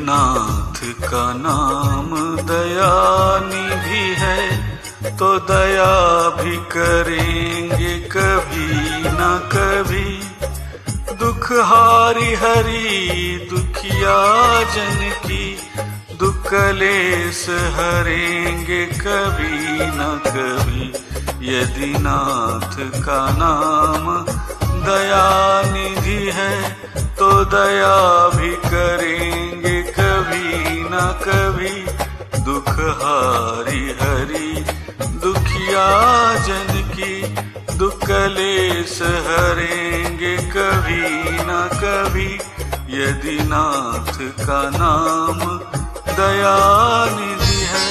नाथ का नाम दया निधि है, तो दया भी करेंगे कभी न कभी। दुख हारी हरि दुखिया जन की, दुख कलेस हरेंगे कभी न कभी। यदि नाथ का नाम दया निधि है, तो दया भी करेंगे कभी न कभी। दुख हारी हरि दुखिया जन की, दुख कलेस हरेंगे कभी न कभी। यदि नाथ का नाम दया निधि है।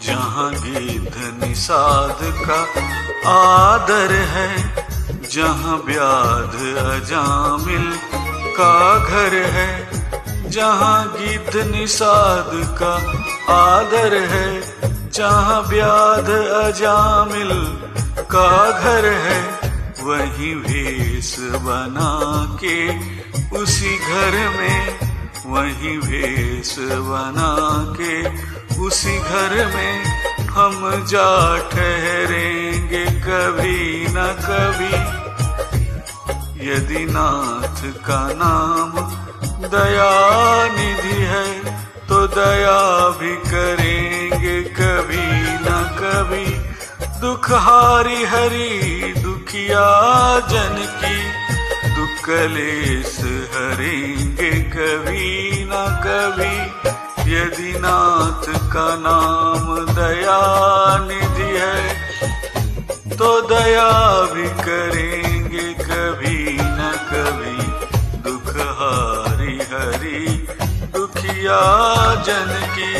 जहाँ गिद्ध निषाद का आदर है, जहाँ व्याध अजामिल का घर है। जहाँ गिद्ध निषाद का आदर है, जहाँ व्याध अजामिल का घर है। वहीं भेष बना के उसी घर में, वहीं भेष बना के उसी घर में हम जा ठहरेंगे कभी न कभी। यदि नाथ का नाम दया निधि है, तो दया भी करेंगे कभी न कभी। दुख हारी हरि दुखिया जन की, दुख कलेस हरेंगे कभी न कभी। यदि नाथ का नाम दया निधि है, तो दया भी करेंगे कभी न कभी। दुख हारी हरि दुखिया जन की,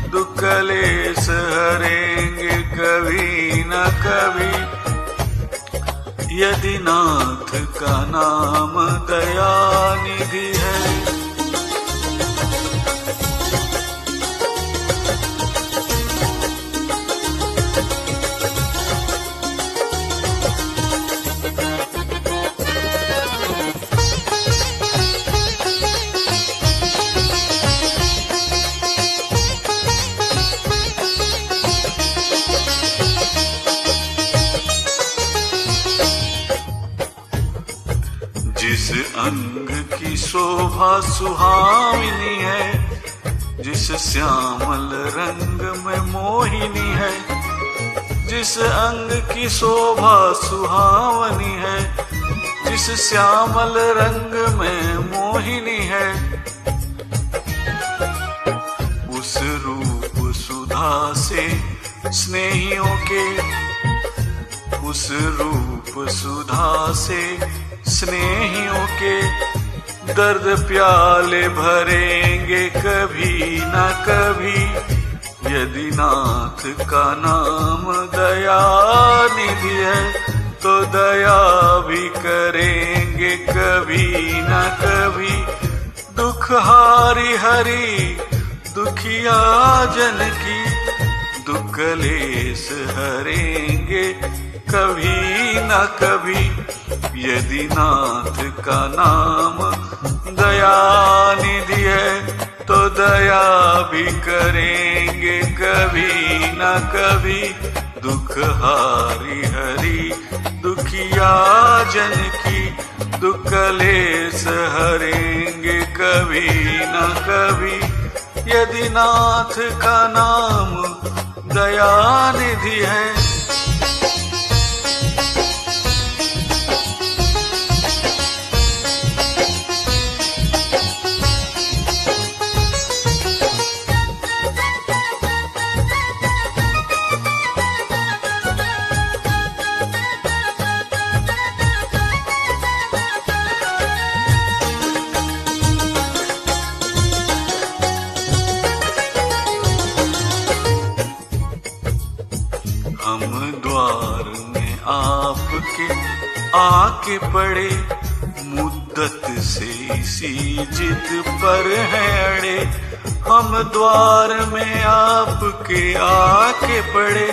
दुख कलेस हरेंगे कभी न कभी। यदि नाथ का नाम दया निधि है। जिस अंग की शोभा सुहावनी है, जिस श्यामल रंग में मोहिनी है। जिस अंग की शोभा सुहावनी है, जिस श्यामल रंग में मोहिनी है। उस रूप सुधा से स्नेहियों के, उस रूप सुधा से स्नेहियों के दर्द प्याले भरेंगे कभी न कभी। यदि नाथ का नाम दया निधि है, तो दया भी करेंगे कभी न कभी। दुख हारी हरि दुखिया जन की, दुख कलेस हरेंगे कभी न कभी। यदि नाथ का नाम दया निधि है, तो दया भी करेंगे कभी न कभी। दुख हारी हरि दुखिया जन की, दुख कलेस हरेंगे कभी न कभी। यदि नाथ का नाम दया निधि है। हम द्वार में आपके आके पड़े, मुद्दत से इसी जिद पर है अड़े। हम द्वार में आपके आके पड़े,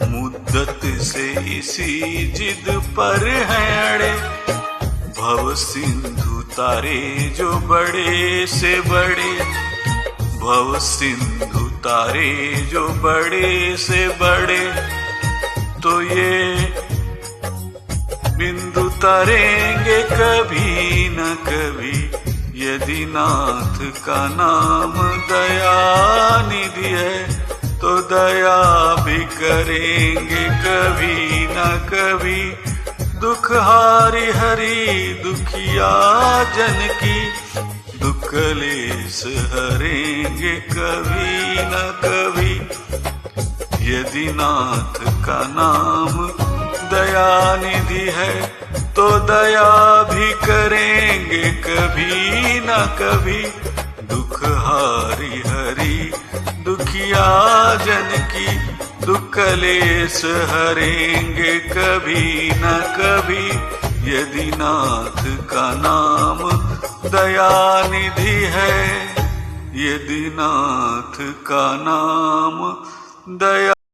मुद्दत से इसी जिद पर है अड़े। भव सिंधु तारे जो बड़े से बड़े, भव सिंधु तारे जो बड़े से बड़े, तो ये बिंदु तरेंगे कभी न कभी, यदि नाथ का नाम दयानिधि है तो दया भी करेंगे कभी न कभी। दुख हारी हरि दुखिया जन की, दुख क्लेश हरेंगे कभी न कभी। यदि नाथ का नाम दयानिधि है तो दया भी करेंगे कभी न कभी। दुख हारी हरि दुखिया जन की, दुख क्लेश हरेंगे कभी न कभी। यदि नाथ का नाम दयानिधि है, यदि नाथ का नाम दया